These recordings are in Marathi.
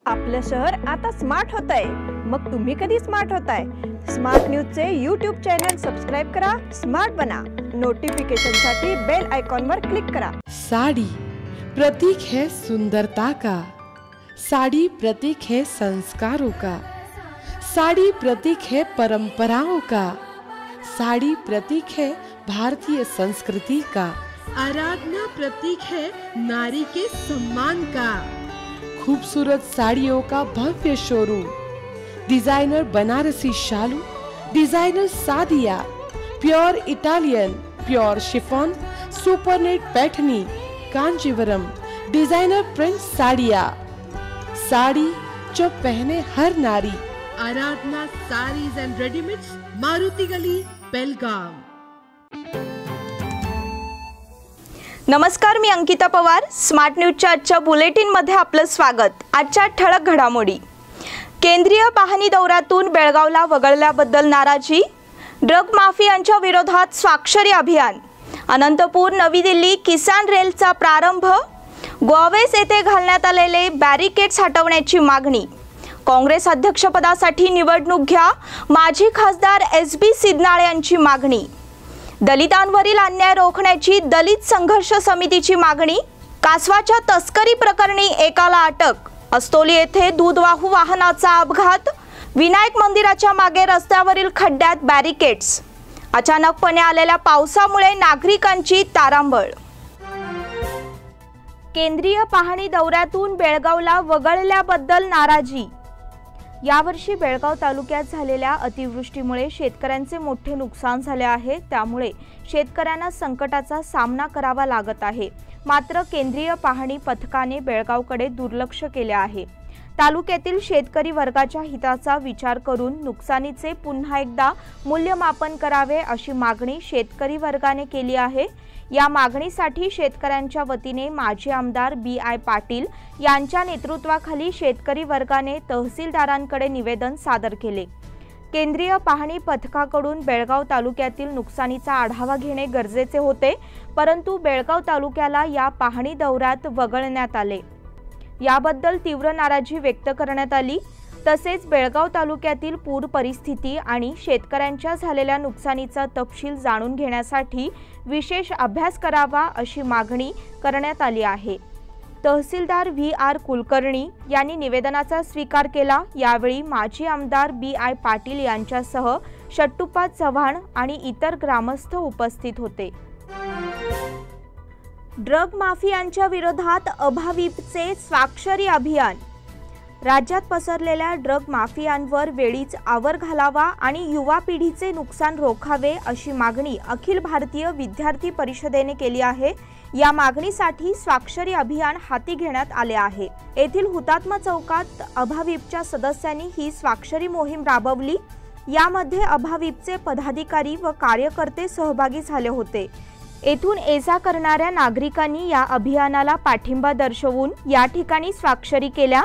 आपलं शहर आता स्मार्ट होतंय, मग तुम्ही कधी स्मार्ट होताय? स्मार्ट न्यूजचे यूट्यूब चॅनल सबस्क्राइब करा, स्मार्ट बना। नोटिफिकेशनसाठी बेल आयकॉनवर क्लिक करा। साड़ी प्रतीक है सुंदरता का, साड़ी प्रतीक है संस्कारों का, साड़ी प्रतीक है परंपराओं का, साड़ी प्रतीक है भारतीय संस्कृति का, आराधना प्रतीक है नारी के सम्मान का। खूबसूरत साड़ियों का भव्य शोरूम, डिजाइनर बनारसी शालू, डिजाइनर सादिया, pure Italian, pure chiffon, supernet Paithani, Kanjivaram, designer print साड़ियाँ, साड़ी जो पहने हर नारी। Aradhana sarees and readymades, Maruti Galli, Belgaum. नमस्कार, मी अंकिता पवार। स्मार्ट न्यूजच्या आजच्या बुलेटिनमध्ये आपलं स्वागत। आजच्या ठळक घडामोडी। केंद्रीय पाहणी दौऱ्यातून बेळगावला वगळल्याबद्दल नाराजी, ड्रग माफियांच्या विरोधात स्वाक्षरी अभियान, अनंतपूर नवी दिल्ली किसान रेलचा प्रारंभ, गोवेस येथे घालण्यात आलेले बॅरिकेड्स हटवण्याची मागणी, काँग्रेस अध्यक्षपदासाठी निवडणूक घ्या, माजी खासदार SB सिद्धनाळे यांची मागणी, दलितांवरील अन्याय रोखण्याची दलित संघर्ष समितीची मागणी, कासवाच्या तस्करी प्रकरणी एकाला अटक, अस्तोली येथे दूधवाहू वाहनाचा अपघात, विनायक मंदिराच्या मागे रस्त्यावरील खड्ड्यात बॅरिकेड्स, अचानकपणे आलेल्या पावसामुळे नागरिकांची तारांबळ। केंद्रीय पाहणी दौऱ्यातून बेळगावला वगळल्याबद्दल नाराजी। यावर्षी बेळगाव तालुक्यात झालेल्या अतिवृष्टीमुळे शेतकऱ्यांचे मोठे नुकसान झाले आहे, त्यामुळे शेतकऱ्यांना संकटाचा सामना करावा लागत आहे। मात्र केंद्रीय पाहणी पथकाने बेळगावकडे दुर्लक्ष केले आहे। तालुक्यातील शेतकरी वर्गाच्या हिताचा विचार करून नुकसानीचे पुन्हा एकदा मूल्यमापन करावे अशी मागणी शेतकरी वर्गाने केली आहे। या मागणीसाठी शेतकऱ्यांच्या वतीने माजी आमदार BI पाटील यांच्या नेतृत्वाखाली शेतकरी वर्गाने तहसीलदारांकडे निवेदन सादर केले। केंद्रीय पाहणी पथकाकडून बेळगाव तालुक्यातील नुकसानीचा आढावा घेणे गरजेचे होते, परंतु बेळगाव तालुक्याला या पाहणी दौऱ्यात वगळण्यात आले। याबद्दल तीव्र नाराजी व्यक्त करण्यात आली। तसेच बेळगाव तालुक्यातील पूर परिस्थिती आणि शेतकऱ्यांच्या झालेल्या नुकसानीचा तपशील जाणून घेण्यासाठी विशेष अभ्यास करावा अशी मागणी करण्यात आली आहे। तहसीलदार VR कुलकर्णी यांनी निवेदनाचा स्वीकार केला। यावेळी माजी आमदार BI पाटील यांच्यासह शट्टुप्पा चव्हाण आणि इतर ग्रामस्थ उपस्थित होते। ड्रग माफियांच्या विरोधात अभाविपचे स्वाक्षरी अभियान। राज्यात पसरलेल्या ड्रग माफियांवर वेळीच आवर घालावा आणि युवा पिढीचे नुकसान रोखावे अशी मागणी अखिल भारतीय विद्यार्थी परिषदेने केली आहे। या मागणीसाठी स्वाक्षरी अभियान हाती घेण्यात आले आहे। येथील हुतात्मा चौकात अभाविपच्या सदस्यांनी ही स्वाक्षरी मोहीम राबवली। यामध्ये अभाविपचे पदाधिकारी व कार्यकर्ते सहभागी झाले होते। येथून ये-जा करणाऱ्या नागरिकांनी या अभियानाला पाठिंबा दर्शवून या ठिकाणी स्वाक्षरी केल्या।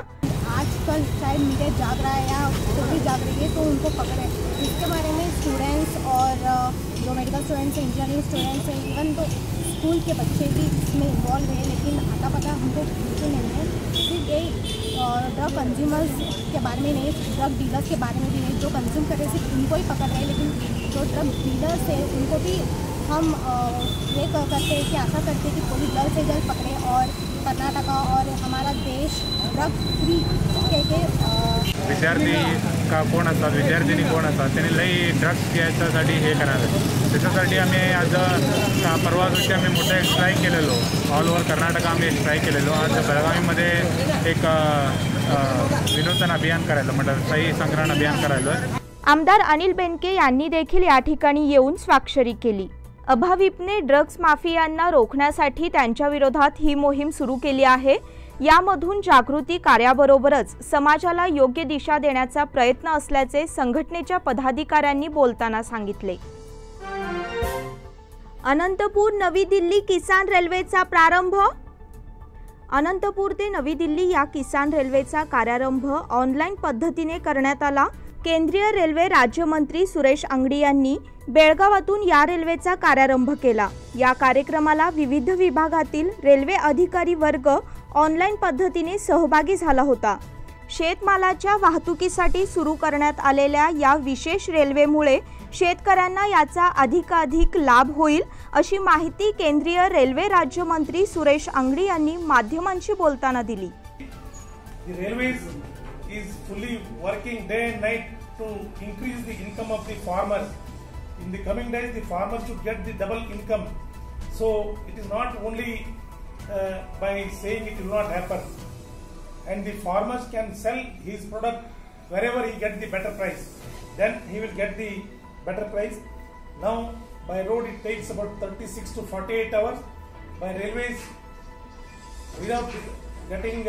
आजकल शायद मीडिया जाग रहा है या कोई जाग रही है तो उनको पकड़े, इसके बारे में स्टूडेंट्स और जो मेडिकल स्टूडेंट्स हैं, इंजीनियरिंग स्टूडेंट्स हैं, इवन तो स्कूल के बच्चे भी इसमें इन्वॉल्व हैं, लेकिन आता पता हमको बिल्कुल नहीं है। सिर्फ यही ड्रग कंज्यूमर्स के बारे में नहीं, ड्रग डीलर्स के बारे में भी नहीं। जो कंज्यूम कर रहे सिर्फ उनको ही पकड़ रहे हैं, लेकिन जो ड्रग डीलर्स हैं उनको भी हम ये करते हैं कि आशा करते हैं कि पुलिस जल्द से जल्द पकड़े और कर्नाटका और हमारा देश ड्रग फ्री के विद्यार्थी का कोण असतात, विद्यार्थिनी कोण असतात, त्यांनी लई ड्रग्स घ्यायच्यासाठी हे करायला, त्याच्यासाठी आम्ही आज परवा दिवशी आम्ही मोठं स्ट्राईक केलेलो, ऑल ओव्हर कर्नाटका आम्ही स्ट्राईक केलेलो। आज बेळगावीमध्ये एक विनूतन अभियान करायला, म्हणजे सही संग्रहण अभियान करायला। आमदार अनिल बेनके यांनी देखील या ठिकाणी येऊन स्वाक्षरी केली। अभाविपने ड्रग्स माफियांना रोखण्यासाठी त्यांच्या विरोधात ही मोहीम सुरू केली आहे। यामधून जागृती कार्याबरोबरच समाजाला योग्य दिशा देण्याचा प्रयत्न असल्याचे संघटनेच्या पदाधिकाऱ्यांनी बोलताना सांगितले। अनंतपूर नवी दिल्ली किसान रेल्वेचा प्रारंभ। अनंतपूर ते नवी दिल्ली या किसान रेल्वेचा कार्यारंभ ऑनलाईन पद्धतीने करण्यात आला। केंद्रीय रेल्वे राज्यमंत्री सुरेश अंगडी यांनी बेळगावातून या रेल्वेचा कार्यारंभ केला। या कार्यक्रमाला विविध विभागातील रेल्वे अधिकारी वर्ग ऑनलाईन पद्धतीने सहभागी झाला होता। शेतमालाच्या वाहतुकीसाठी सुरू करण्यात आलेल्या या विशेष रेल्वेमुळे शेतकऱ्यांना याचा अधिकाधिक लाभ होईल अशी माहिती केंद्रीय रेल्वे राज्यमंत्री सुरेश अंगडी यांनी माध्यमांशी बोलताना दिली. The railways is fully working day and night to increase the income of the farmers. In the coming days, the farmers should get the double income. So it is not only by saying it will not happen. And the farmers can sell his product wherever he gets the better price. Then he will get the better price. Now by road it takes about 36 to 48 hours. By railways, without getting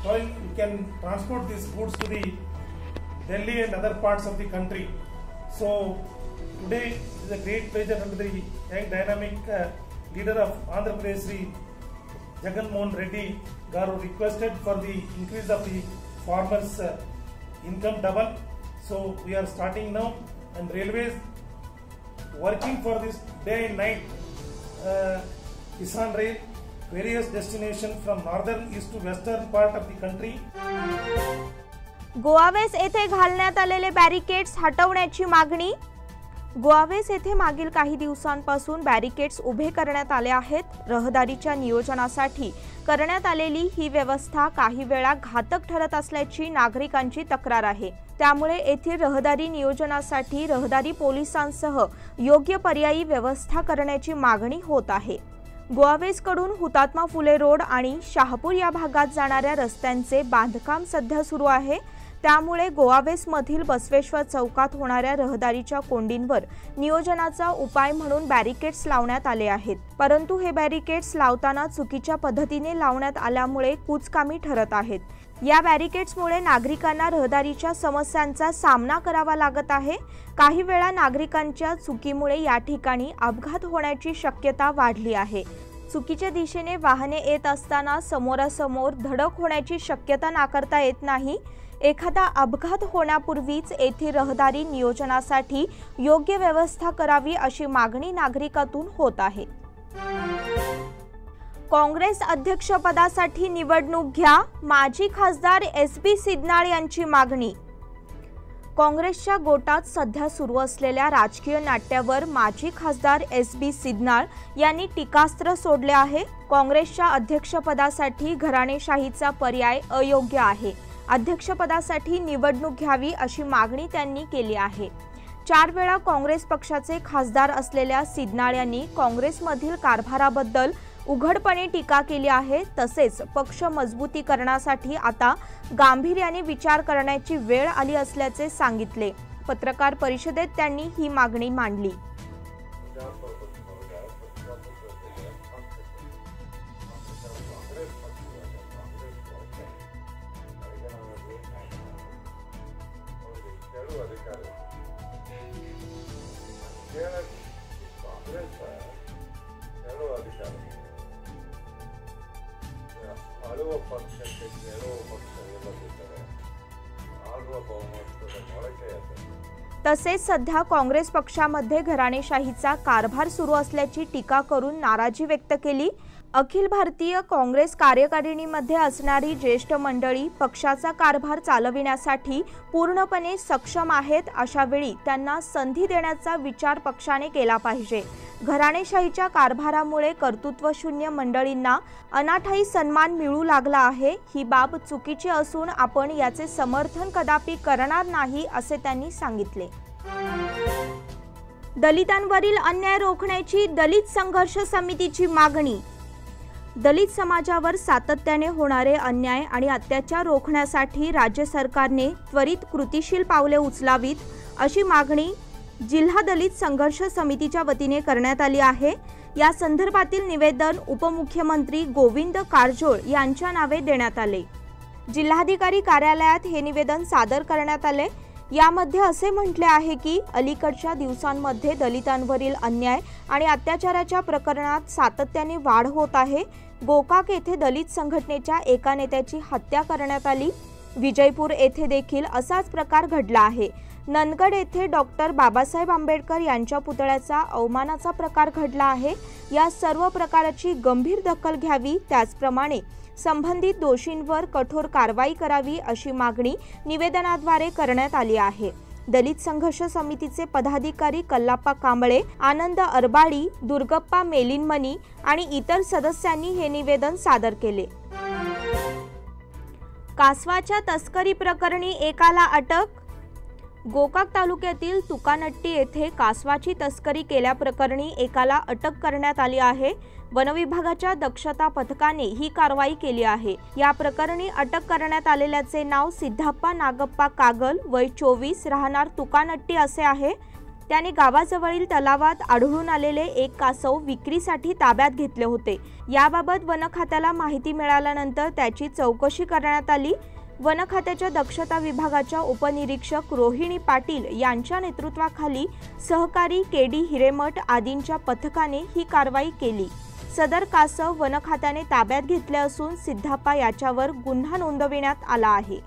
toil, you can transport these goods to the Delhi and other parts of the country. So today is a great pleasure under the young dynamic leader of Andhra Pradesh, Sri Jagan Mohan Reddy Garu, requested for the increase of the farmers' income double. So we are starting now, and railways working for this day and night. Kisan Rail, various destinations from northern, east to western part of the country. गोवावेस येथे घालण्यात आलेले बॅरिकेड्स हटवण्याची मागणी. गोवावेस येथे मागील काही दिवसांपासून बॅरिकेड्स उभे करण्यात आले आहेत. रहदारीच्या नियोजनासाठी करण्यात आलेली ही व्यवस्था काही वेळा घातक ठरत असल्याची नागरिकांची तक्रार आहे. त्यामुळे येथील रहदारी नियोजनासाठी रहदारी पोलिसांसह योग्य पर्यायी व्यवस्था करण्याची मागणी होत आहे. गोवावेसकडून हुतात्मा फुले रोड आणि शहापूर या भागात जाणाऱ्या रस्त्यांचे बांधकाम सध्या सुरू आहे. त्यामुळे गोवावेसमधील बसवेश्वर चौकात होणाऱ्या रहदारीच्या कोंडींवर नियोजनाचा उपाय म्हणून बॅरिकेड्स लावण्यात आले आहेत. परंतु हे बॅरिकेड्स लावताना चुकीच्या पद्धतीने लावण्यात आल्यामुळे कुचकामी ठरत आहेत. या बॅरिकेड्समुळे नागरिकांना रहदारीच्या समस्यांचा सामना करावा लागत आहे. काही वेळा नागरिकांच्या चुकीमुळे या ठिकाणी अपघात होण्याची शक्यता वाढली आहे. चुकीच्या दिशेने वाहने येत असताना समोरासमोर धडक होण्याची शक्यता नाकारता येत नाही. एखादा अपघात होण्यापूर्वीच येथील रहदारी नियोजनासाठी योग्य व्यवस्था करावी अशी मागणी नागरिकातून होत आहे. काँग्रेस अध्यक्षपदासाठी निवडणूक घ्या, माजी खासदार SB सिद्धनाळ यांची मागणी. काँग्रेसच्या गोटात सध्या सुरू असलेल्या राजकीय नाट्यावर माजी खासदार SB सिद्धनाळ यांनी टीकास्त्र सोडले आहे. काँग्रेसच्या अध्यक्षपदासाठी घराणेशाहीचा पर्याय अयोग्य आहे. अध्यक्षपदासाठी निवडणूक घ्यावी अशी मागणी त्यांनी केली आहे. 4 वेळा काँग्रेस पक्षाचे खासदार असलेल्या सिद्धनाळ यांनी काँग्रेसमधील कारभाराबद्दल उघडपणे टीका केली आहे. तसेच पक्ष मजबूतीकरणासाठी आता गांभीर्याने विचार करण्याची वेळ आली असल्याचे सांगितले. पत्रकार परिषदेत त्यांनी ही मागणी मांडली. तसेच सध्या काँग्रेस पक्षामध्ये घराणेशाहीचा कारभार सुरू असल्याची टीका करून नाराजी व्यक्त केली. अखिल भारतीय काँग्रेस कार्यकारिणीमध्ये असणारी ज्येष्ठ मंडळी पक्षाचा कारभार चालविण्यासाठी पूर्णपणे सक्षम आहेत. अशा वेळी त्यांना संधी देण्याचा विचार पक्षाने केला पाहिजे. घराणेशाहीच्या कारभारामुळे कर्तृत्वशून्य मंडळींना अनाठायी सन्मान मिळू लागला आहे. ही बाब चुकीची असून आपण याचे समर्थन कदापि करणार नाही असे त्यांनी सांगितले. दलितांवरील अन्याय रोखण्याची दलित संघर्ष समितीची मागणी. दलित समाजावर सातत्याने होणारे अन्याय आणि अत्याचार रोखण्यासाठी राज्य सरकारने त्वरित कृतिशील पावले उचलावीत अशी मागणी जिल्हा दलित संघर्ष समितीच्या वतीने करण्यात आली आहे. या संदर्भातील निवेदन उपमुख्यमंत्री गोविंद कारजोळ यांच्या नावे देण्यात आले. जिल्हाधिकारी कार्यालयात हे निवेदन सादर करण्यात आले. यामध्ये असे म्हटले आहे की अलीकडच्या दिवसांमध्ये दलितांवरील अन्याय आणि अत्याचाराच्या प्रकरणात सातत्याने वाढ होत आहे. गोकाक येथे दलित संघटनेच्या एका नेत्याची हत्या करण्यात आली. विजयपूर येथे देखील असाच प्रकार घडला आहे. नंदगड येथे डॉक्टर बाबासाहेब आंबेडकर यांच्या पुतळ्याचा अवमानाचा प्रकार घडला आहे। या सर्व प्रकाराची गंभीर दखल घ्यावी, त्याचप्रमाणे संबंधित दोषींवर कठोर कारवाई करावी अशी मागणी निवेदनाद्वारे करण्यात आली आहे। दलित संघर्ष समितीचे पदाधिकारी कल्लाप्पा कांबळे, आनंद अरबाडी, दुर्गप्पा मेलिनमणी आणि इतर सदस्यांनी हे निवेदन सादर केले। कासवाच्या तस्करी प्रकरणी एकाला अटक। गोकाक तालुक्यातील तुकानट्टी येथे कासवाची तस्करी केल्याप्रकरणी एकाला अटक करण्यात आली आहे। वनविभागाच्या दक्षता पथकाने ही कारवाई केली आहे। या प्रकरणी अटक करण्यात आलेल्याचे नाव सिद्धप्पा नागप्पा कागल, वय 24, राहणार तुकानट्टी असे आहे। त्याने गावाजवळील तलावात आढळून आलेले एक कासव विक्रीसाठी ताब्यात घेतले होते। याबाबत वन खात्याला माहिती मिळाल्यानंतर त्याची चौकशी करण्यात आली। वन खात्याच्या दक्षता विभागाच्या उपनिरीक्षक रोहिणी पाटील यांच्या नेतृत्वाखाली सहकारी केडी हिरेमठ आदींच्या पथकाने ही कारवाई केली। सदर कासव वन खात्याने ताब्यात घेतले असून सिद्धप्पा याच्यावर गुन्हा नोंदविण्यात आला आहे।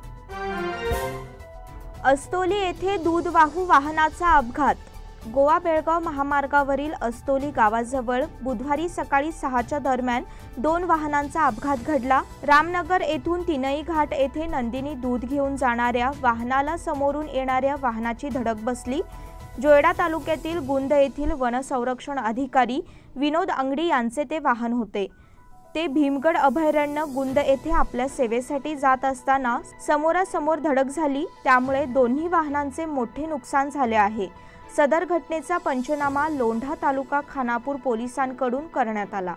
अस्तोली येथे दूधवाहू वाहनाचा अपघात। गोवा बेळगाव महामार्गावरील अस्तोली गावाजवळ बुधवारी सकाळी 6च्या दरम्यान 2 वाहनांचा अपघात घडला। रामनगर येथून तिनई घाट येथे नंदिनी दूध घेऊन जाणाऱ्या वाहनाला समोरून येणाऱ्या वाहनाची धडक बसली। जोयडा तालुक्यातील गुंद येथील वनसंरक्षण अधिकारी विनोद अंगडी यांचे ते वाहन होते। ते भीमगड अभयारण्य गुंद येथे आपल्या सेवेसाठी जात असताना समोरासमोर धडक झाली, त्यामुळे दोन्ही वाहनांचे मोठे नुकसान झाले आहे। सदर घटनेचा पंचनामा लोंढा तालुका खानापूर पोलिसांकडून करण्यात आला।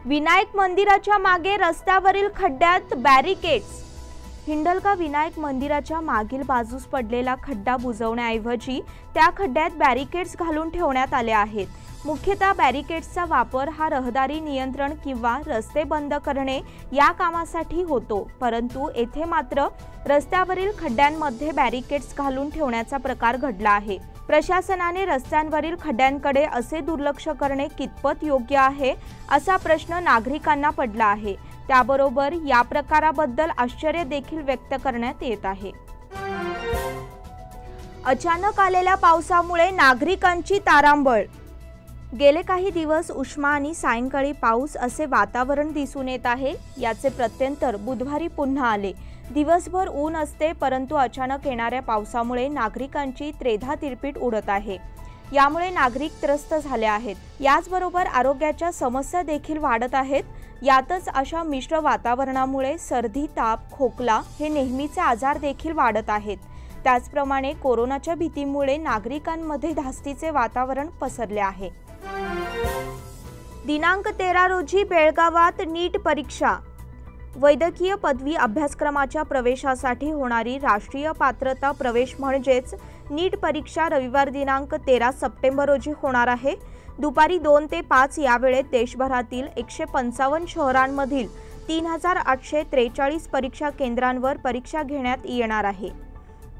विनायक मंदिराच्या मागे रस्त्यावरील खड्ड्यात बॅरिकेड्स। हिंडलगा विनायक मंदिराच्या मागील बाजूस पडलेला खड्डा बुजवण्याऐवजी त्या खड्ड्यात बॅरिकेड्स घालून ठेवण्यात आले आहेत। मुख्यतः बॅरिकेड्सचा वापर हा रहदारी नियंत्रण किंवा रस्ते बंद करणे या कामासाठी होतो, परंतु येथे मात्र रस्त्यावरील खड्ड्यांमध्ये बॅरिकेड्स घालून ठेवण्याचा प्रकार घडला आहे। प्रशासनाने रस्त्यांवरील खड्ड्यांकडे असे दुर्लक्ष करणे कितपत योग्य आहे असा प्रश्न नागरिकांना पडला आहे। त्याबरोबर या प्रकाराबद्दल आश्चर्य देखील व्यक्त करण्यात येत आहे। अचानक आलेल्या पावसामुळे नागरिकांची तारांबळ। गेले काही दिवस उष्मा आणि सायंकाळी पाऊस असे वातावरण दिसून येत आहे। याचे प्रत्यंतर बुधवारी पुन्हा आले। दिवसभर ऊन असते, परंतु अचानक येणाऱ्या पावसामुळे नागरिकांची त्रेधा तिरपीट उडत आहे। यामुळे नागरिक त्रस्त झाले आहेत। याचबरोबर आरोग्याच्या समस्या देखील वाढत आहेत। यातच अशा मिश्र वातावरणामुळे सर्दी, ताप, खोकला हे नेहमीचे आजार देखील वाढत आहेत। त्याचप्रमाणे कोरोनाच्या भीतीमुळे नागरिकांमध्ये धास्तीचे वातावरण पसरले आहे। दिनांक 13 रोजी बेळगावात नीट परीक्षा। वैद्यकीय पदवी अभ्यासक्रमाच्या प्रवेशासाठी होणारी राष्ट्रीय पात्रता प्रवेश म्हणजेच नीट परीक्षा रविवार दिनांक 13 सप्टेंबर रोजी होणार आहे। दुपारी 2 ते 5 या वेळेत देशभरातील 155 शहरांमधील 3843 परीक्षा केंद्रांवर परीक्षा घेण्यात येणार आहे।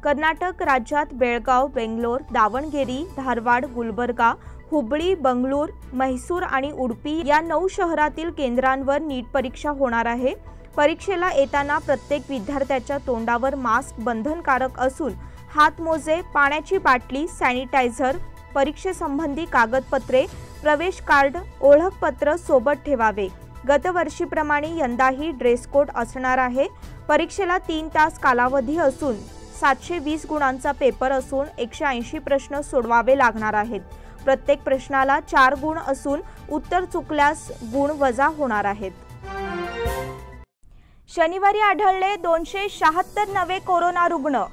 कर्नाटक राज्यात बेळगाव, बेंगलोर, दावणगेरी, धारवाड, गुलबर्गा, हुबळी, बंगळूर, म्हैसूर आणि उडुपी या 9 शहरातील केंद्रांवर नीट परीक्षा होणार आहे। परीक्षेला येताना प्रत्येक विद्यार्थ्याच्या तोंडावर मास्क बंधनकारक असून हातमोजे, पाण्याची बाटली, सॅनिटायझर, परीक्षेसंबंधी कागदपत्रे, प्रवेश कार्ड, ओळखपत्र सोबत ठेवावे। गतवर्षीप्रमाणे यंदाही ड्रेस कोड असणार आहे। परीक्षेला 3 तास कालावधी असून 720 गुणांचा पेपर असून 180 प्रश्न सोडवावे लागणार आहेत। प्रत्येक प्रश्नाला 4 गुण असून उत्तर चुकल्यास गुण वजा होणार आहेत। शनिवारी आढळले 276 नवे कोरोना रुग्ण।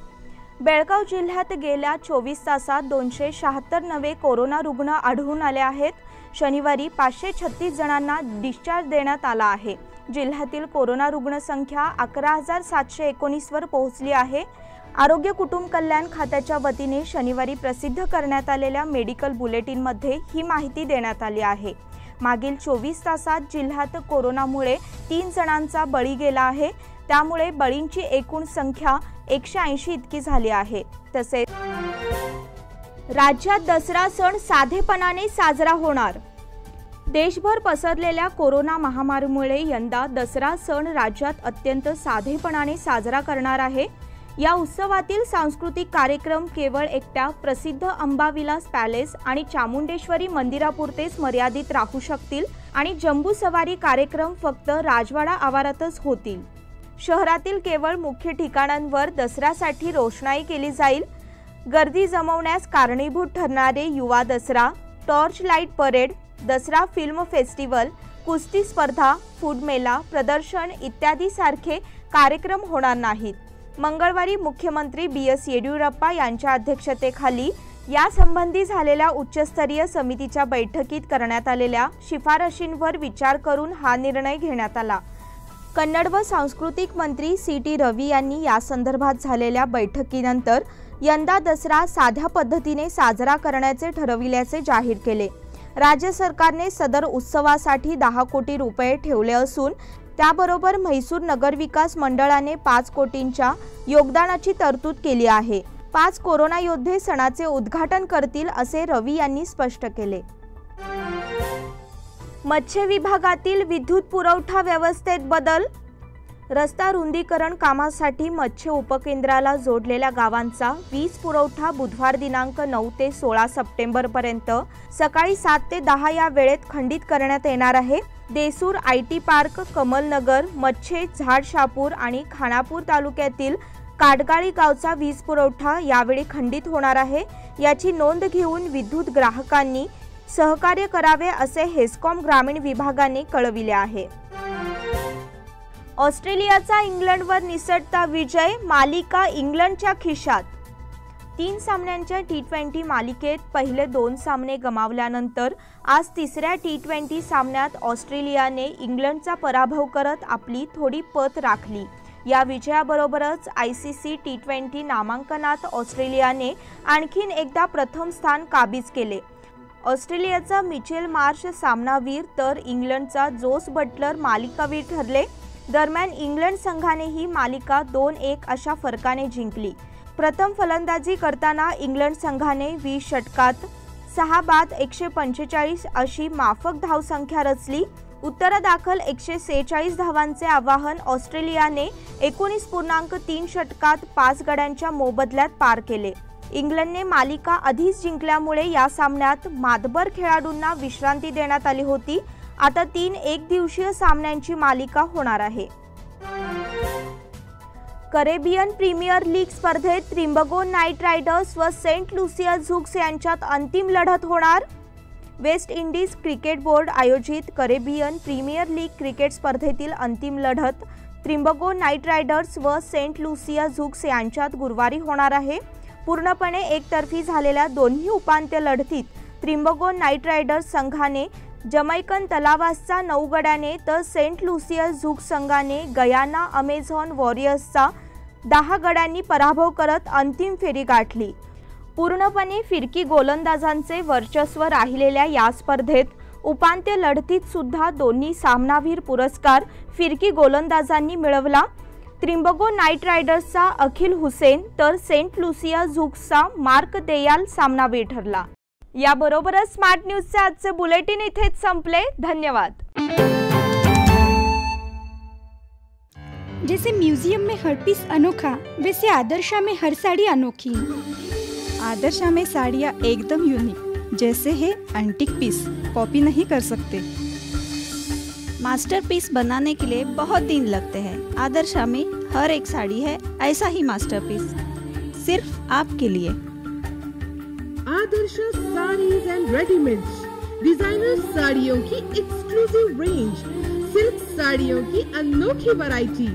बेळगाव जिल्ह्यात गेल्या 24 तासात 276 नवे कोरोना रुग्ण आढळून आले आहेत। शनिवारी 536 जणांना डिस्चार्ज देण्यात आला आहे। जिल्ह्यातील कोरोना रुग्ण संख्या 11,719 वर पोहोचली आहे। आरोग्य कुटुंब कल्याण खात्याच्या वतीने शनिवारी प्रसिद्ध करण्यात आलेल्या मेडिकल बुलेटिनमध्ये ही माहिती देण्यात आली आहे। मागील 24 तासात जिल्ह्यात कोरोनामुळे 3 जणांचा बळी गेला आहे। त्यामुळे बळींची एकूण संख्या 180 इतकी झाली आहे। तसेच राज्यात दसरा सण साधेपणाने साजरा होणार। देशभर पसरलेल्या कोरोना महामारीमुळे यंदा दसरा सण राज्यात अत्यंत साधेपणाने साजरा करणार आहे। या उत्सवातील सांस्कृतिक कार्यक्रम केवळ एकट्या प्रसिद्ध अंबाविलास पॅलेस आणि चामुंडेश्वरी मंदिरापुरतेच मर्यादित राहू शकतील आणि जंबू सवारी कार्यक्रम फक्त राजवाडा आवारातच होतील. शहरातील केवळ मुख्य ठिकाणांवर दसऱ्यासाठी रोषणाई केली जाईल. गर्दी जमवण्यास कारणीभूत ठरणारे युवा Dasara, torch light parade, Dasara film festival, कुस्ती स्पर्धा, फूड मेला, प्रदर्शन इत्यादी सारखे कार्यक्रम होणार नाहीत. मंगळवारी मुख्यमंत्री BS येडियुरप्पा यांच्या अध्यक्षतेखाली यासंबंधी झालेल्या उच्चस्तरीय समितीच्या बैठकीत करण्यात आलेल्या शिफारशींवर विचार करून हा निर्णय घेण्यात आला. कन्नड व सांस्कृतिक मंत्री CT रवी यांनी या संदर्भात झालेल्या बैठकीनंतर यंदा दसरा साध्या पद्धतीने साजरा करण्याचे ठरविल्याचे जाहीर केले. राज्य सरकारने सदर उत्सवासाठी 10 कोटी रुपये ठेवले असून त्याबरोबर म्हैसूर नगरविकास मंडळाने 5 कोटींच्या योगदानाची तरतूद केली आहे. 5 कोरोना योद्धे सणाचे उद्घाटन करतील असे रवी यांनी स्पष्ट केले. मत्स्य विभागातील विद्युत पुरवठा व्यवस्थेत बदल. रस्ता रुंदीकरण कामासाठी मत्स्य उपकेंद्राला जोडलेल्या गावांचा वीज पुरवठा बुधवार दिनांक 9 ते 16 सप्टेंबरपर्यंत सकाळी 7 ते 10 या वेळेत खंडित करण्यात येणार आहे. देसूर, IT पार्क, कमलनगर, मच्छे, झाडशापूर आणि खानापूर तालुक्यातील काटगाळी गावचा वीज पुरवठा यावेळी खंडित होणार आहे. याची नोंद घेऊन विद्युत ग्राहकांनी सहकार्य करावे असे हेस्कॉम ग्रामीण विभागाने कळविले आहे. ऑस्ट्रेलियाचा इंग्लंडवर निसटता विजय, मालिका इंग्लंडच्या खिशात. 3 सामन्यांच्या T20 मालिकेत पहिले 2 सामने गमावल्यानंतर आज तिसऱ्या T20 सामन्यात ऑस्ट्रेलियाने इंग्लंडचा पराभव करत आपली थोडी पत राखली. या विजयाबरोबरच ICC T20 नामांकनात ऑस्ट्रेलियाने आणखीन एकदा प्रथम स्थान काबीज केले. ऑस्ट्रेलियाचा मिचेल मार्श सामनावीर तर इंग्लंडचा जोस बटलर मालिकावीर ठरले. दरम्यान इंग्लंड संघाने ही मालिका 2-1 अशा फरकाने जिंकली. प्रथम फलंदाजी करताना इंग्लंड संघाने 20 षटकात 6 बाद 145 अशी माफक धावसंख्या रचली. उत्तरादाखल 146 धावांचे आवाहन ऑस्ट्रेलियाने 19.3 षटकात 5 गड्यांच्या मोबदल्यात पार केले. इंग्लंडने मालिका आधीच जिंकल्यामुळे या सामन्यात मातबर खेळाडूंना विश्रांती देण्यात आली होती. आता 3 एकदिवसीय सामन्यांची मालिका होणार आहे. करेबियन प्रीमियर लीग स्पर्धेत त्रिंबगो नाईट रायडर्स व सेंट लुसिया झुक्स यांच्यात अंतिम लढत होणार. वेस्ट इंडिज क्रिकेट बोर्ड आयोजित करेबियन प्रीमियर लीग क्रिकेट स्पर्धेतील अंतिम लढत त्रिंबगो नाईट रायडर्स व सेंट लुसिया झुक्स यांच्यात गुरुवारी होणार आहे. पूर्णपणे एकतर्फी झालेल्या दोन्ही उपांत्य लढतीत त्रिंबगो नाईट रायडर्स संघाने जमैकन तलावासचा 9 गड्याने तर सेंट लुसिया झुक्स संघाने गयाना अमेझॉन वॉरियर्सचा 10 गड्यांनी पराभव करत अंतिम फेरी गाठली. पूर्णपणे फिरकी गोलंदाजांचे वर्चस्व राहिलेल्या या स्पर्धेत उपांत्य लढतीत सुद्धा दोन्ही सामनावीर पुरस्कार फिरकी गोलंदाजांनी मिळवला. त्रिंबगो नाईट रायडर्सचा अखिल हुसेन तर सेंट लुसिया झुक्सचा मार्क देयाल सामनावीर ठरला. याबरोबरच स्मार्ट न्यूजचे आजचे बुलेटिन इथेच संपले. धन्यवाद. जैसे म्यूजियम में हर पीस अनोखा, वैसे आदर्शा में हर साड़ी अनोखी. आदर्शा में साड़ियाँ एकदम यूनिक, जैसे है एंटीक पीस, कॉपी नहीं कर सकते. मास्टरपीस बनाने के लिए बहुत दिन लगते हैं. आदर्शा में हर एक साड़ी है ऐसा ही मास्टरपीस, सिर्फ आपके लिए. आदर्श साड़ीज एंड रेडीमेड्स, डिजाइनर साड़ियों की एक्सक्लूसिव रेंज, सिल्क साड़ियों की अनोखी वैरायटी,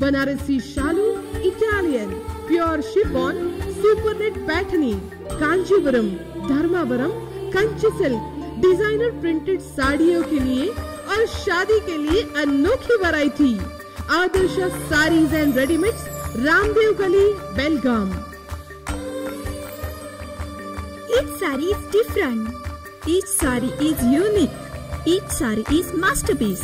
बनारसी शालू, Italian, pure chiffon, supernet Paithani, Kanchivaram, Dharmavaram, Kanchi silk, designer printed साड़ियों के लिए और शादी के लिए अनोखी variety. Adarsh sarees and readymades, Ramdev Galli, Belgaum. Each saree is different. Each saree is unique. Each saree is masterpiece.